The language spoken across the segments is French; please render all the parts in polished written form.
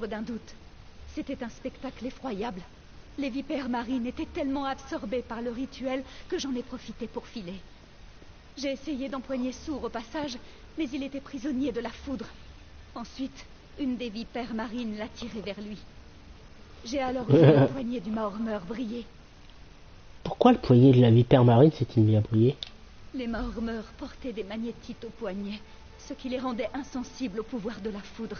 l'ombre d'un doute. C'était un spectacle effroyable. Les vipères marines étaient tellement absorbées par le rituel que j'en ai profité pour filer. J'ai essayé d'empoigner Sourd au passage, mais il était prisonnier de la foudre. Ensuite, une des vipères marines l'a tiré vers lui. J'ai alors vu le poignet du Maormer briller. Pourquoi le poignet de la vipère marine s'est-il mis à briller? Les Maormers portaient des magnétites au poignet, ce qui les rendait insensibles au pouvoir de la foudre.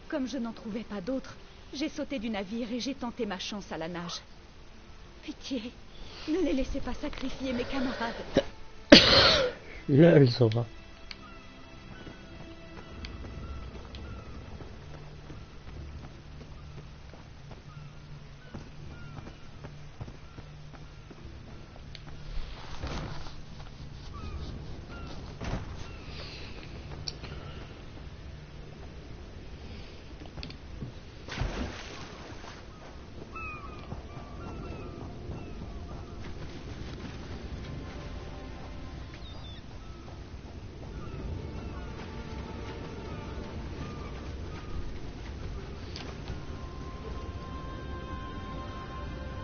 Comme je n'en trouvais pas d'autres, j'ai sauté du navire et j'ai tenté ma chance à la nage. Pitié, ne les laissez pas sacrifier mes camarades. Lol, ça va.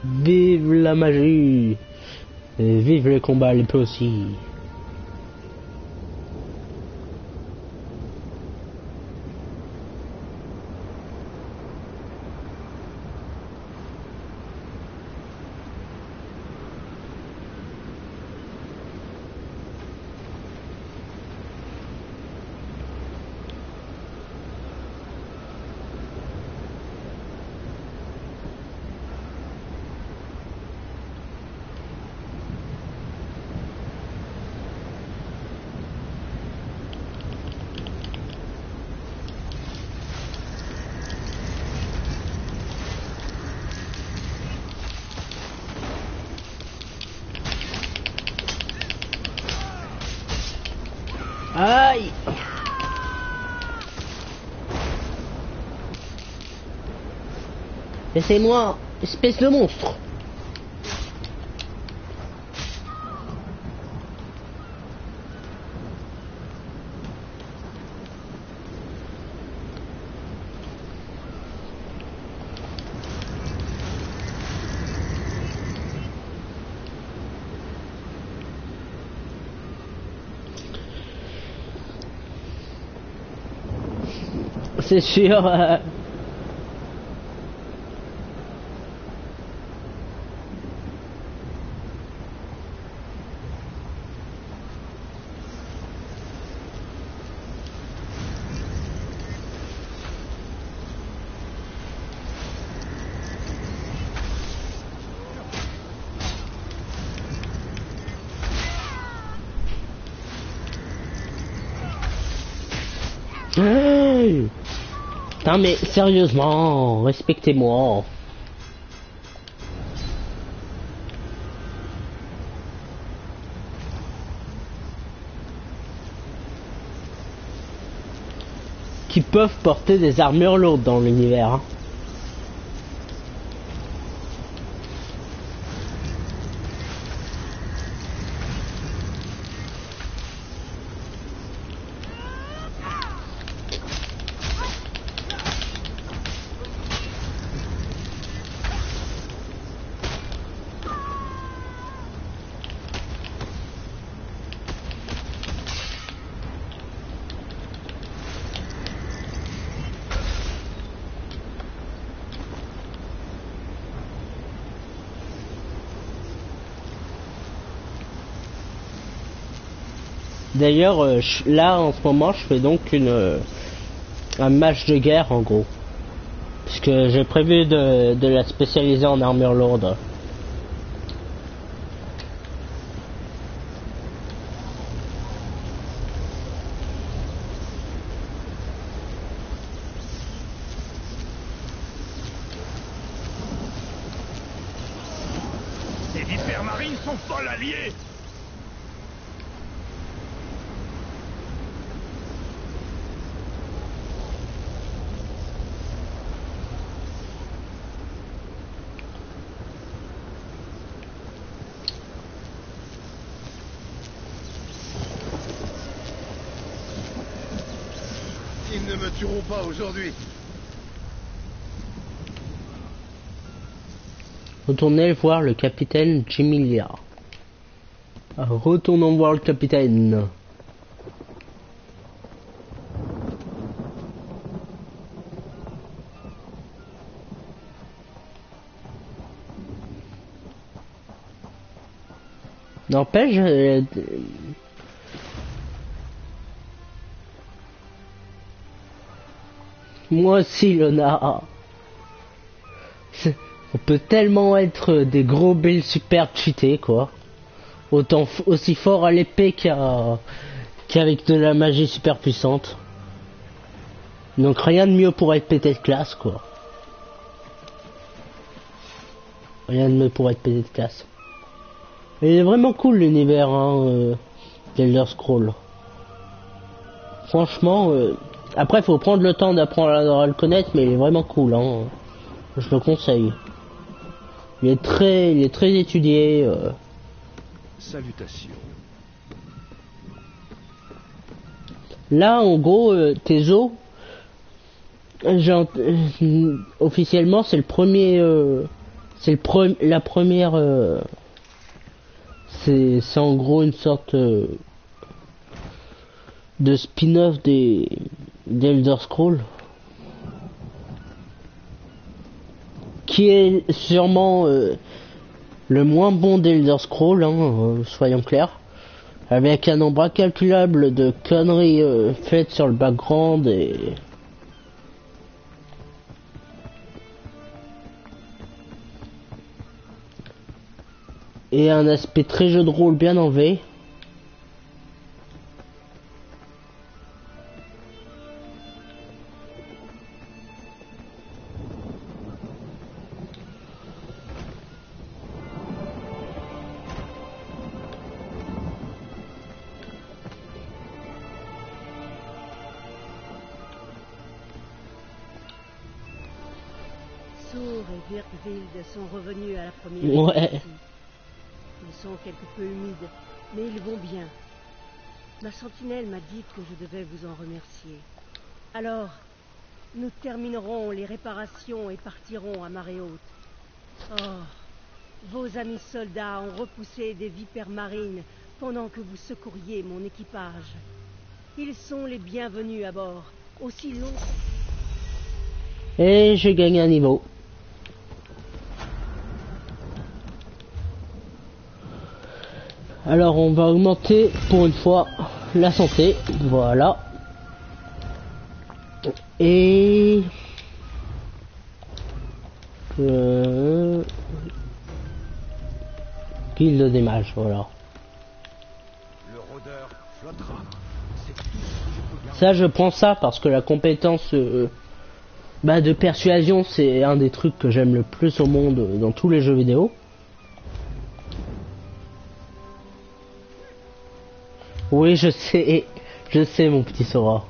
Vive la magie et vive les combats les peu aussi. Aïe! Laissez-moi, espèce de monstre! C'est sûr. Hey! Putain, mais sérieusement, respectez-moi. Qui peuvent porter des armures lourdes dans l'univers. Hein. D'ailleurs, là en ce moment, je fais donc un match de guerre en gros, puisque j'ai prévu de la spécialiser en armure lourde. Les vipères marines sont folles alliées. Ils ne me tueront pas aujourd'hui. Retournez voir le capitaine Jimilia. Retournons voir le capitaine. N'empêche, moi aussi, Lona. On peut tellement être des gros billes super cheatés, quoi. Autant aussi fort à l'épée qu'avec de la magie super puissante. Donc rien de mieux pour être pété de classe, quoi. Rien de mieux pour être pété de classe. Et il est vraiment cool l'univers d'Elder Scrolls. Franchement, après faut prendre le temps d'apprendre à le connaître, mais il est vraiment cool, hein. Je le conseille. Il est très étudié. Salutations. Là, en gros, tes os, officiellement, c'est le premier, la première. C'est en gros une sorte de spin-off d'Elder Scrolls, qui est sûrement le moins bon d'Elder Scrolls, hein, soyons clairs, avec un nombre incalculable de conneries faites sur le background et un aspect très jeu de rôle bien enlevé. Sour et Virkvild sont revenus à la première Ouais. partie. Ils sont quelque peu humides, mais ils vont bien. Ma sentinelle m'a dit que je devais vous en remercier. Alors, nous terminerons les réparations et partirons à marée haute. Oh, vos amis soldats ont repoussé des vipères marines pendant que vous secouriez mon équipage. Ils sont les bienvenus à bord, aussi longtemps. Et j'ai gagné un niveau. Alors on va augmenter pour une fois la santé, voilà. Et guilde des mages, voilà. Le rôdeur flottera. C'est tout ce que je peux garder. Ça je prends ça parce que la compétence de persuasion c'est un des trucs que j'aime le plus au monde dans tous les jeux vidéo. Oui, je sais mon petit Sora.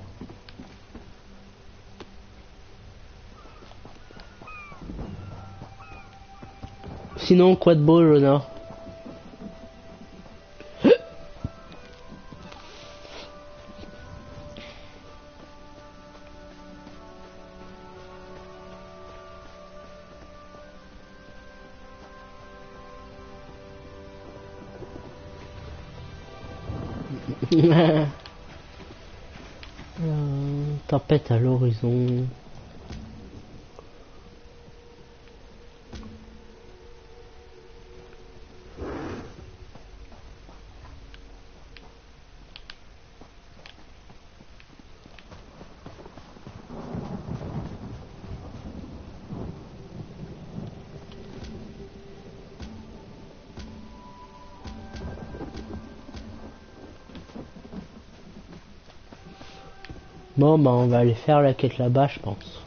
Sinon, quoi de beau, Lona? Tempête à l'horizon. Bon, bah on va aller faire la quête là-bas, je pense.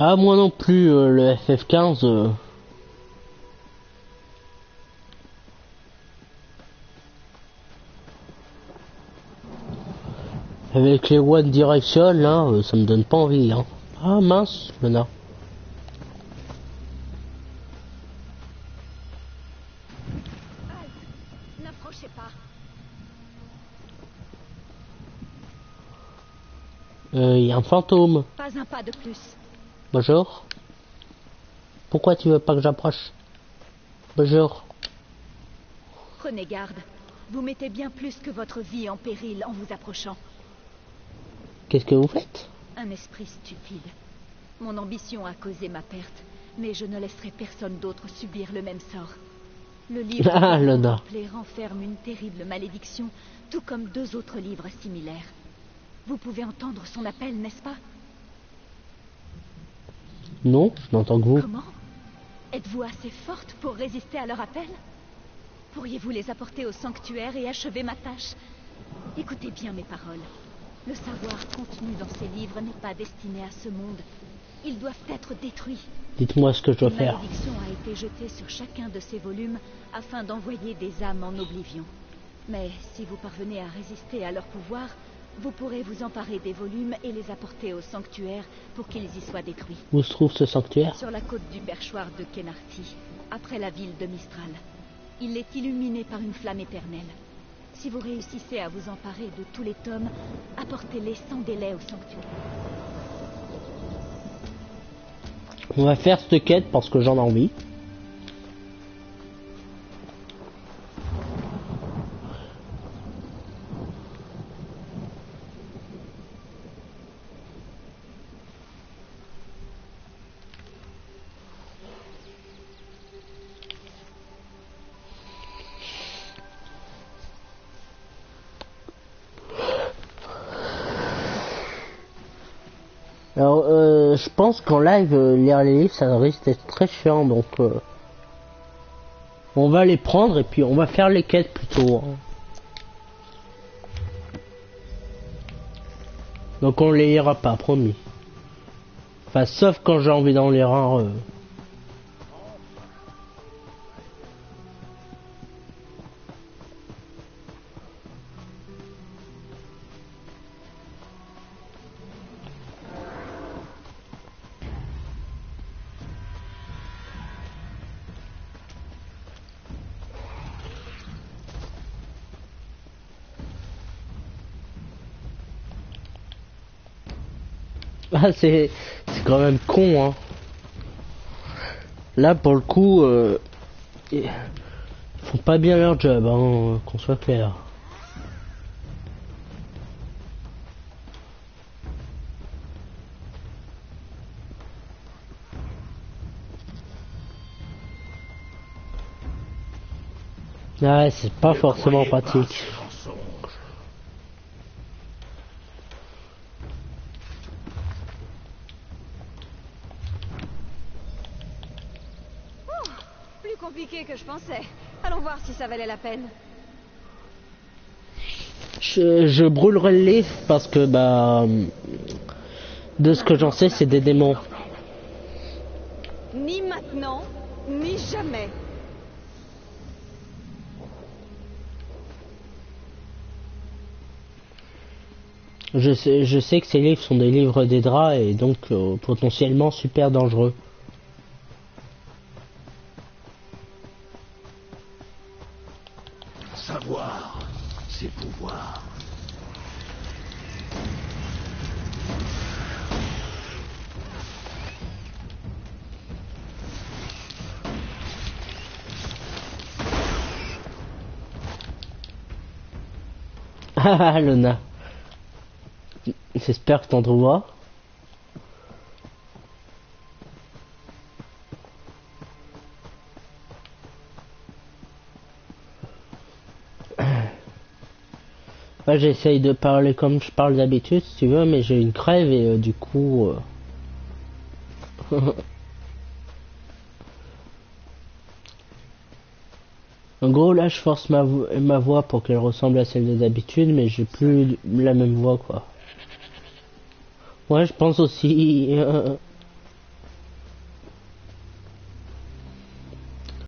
Ah, moi non plus, le FF15. Avec les One Direction, là, ça me donne pas envie, hein. Ah mince, Luna. N'approchez pas. Il y a un fantôme. Pas un pas de plus. Bonjour. Pourquoi tu veux pas que j'approche? Bonjour. Prenez garde. Vous mettez bien plus que votre vie en péril en vous approchant. Qu'est-ce que vous faites? Un esprit stupide. Mon ambition a causé ma perte, mais je ne laisserai personne d'autre subir le même sort. Le livre Ah, Luna. contemplé renferme une terrible malédiction, tout comme 2 autres livres similaires. Vous pouvez entendre son appel, n'est-ce pas? Non, je n'entends que vous. Comment? Êtes-vous assez forte pour résister à leur appel? Pourriez-vous les apporter au sanctuaire et achever ma tâche? Écoutez bien mes paroles. Le savoir contenu dans ces livres n'est pas destiné à ce monde. Ils doivent être détruits. Dites-moi ce que je dois Une faire. malédiction a été jetée sur chacun de ces volumes afin d'envoyer des âmes en oblivion. Mais si vous parvenez à résister à leur pouvoir, vous pourrez vous emparer des volumes et les apporter au sanctuaire pour qu'ils y soient détruits. Où se trouve ce sanctuaire? Sur la côte du perchoir de Kenarty, après la ville de Mistral. Il est illuminé par une flamme éternelle. Si vous réussissez à vous emparer de tous les tomes, apportez-les sans délai au sanctuaire. On va faire cette quête parce que j'en ai envie. Alors, je pense qu'en live, lire les livres, ça risque d'être très chiant, donc on va les prendre et puis on va faire les quêtes plutôt. Hein. Donc on les lira pas, promis. Enfin, sauf quand j'ai envie d'en lire un. Ah, c'est quand même con, hein. Là, pour le coup, ils font pas bien leur job, hein, qu'on soit clair. Ouais, c'est pas forcément pratique. Plus compliqué que je pensais. Allons voir si ça valait la peine. Je brûlerai le livre parce que, bah, de ce que j'en sais, c'est des démons. Ni maintenant, ni jamais. Je sais que ces livres sont des livres des draps et donc potentiellement super dangereux. Savoir, c'est pouvoir. Ah, Luna. J'espère que t'en trouveras. Ouais, j'essaye de parler comme je parle d'habitude, si tu veux, mais j'ai une crève et du coup... En gros, là, je force ma voix pour qu'elle ressemble à celle de d'habitude, mais j'ai plus la même voix, quoi. Ouais, je pense aussi...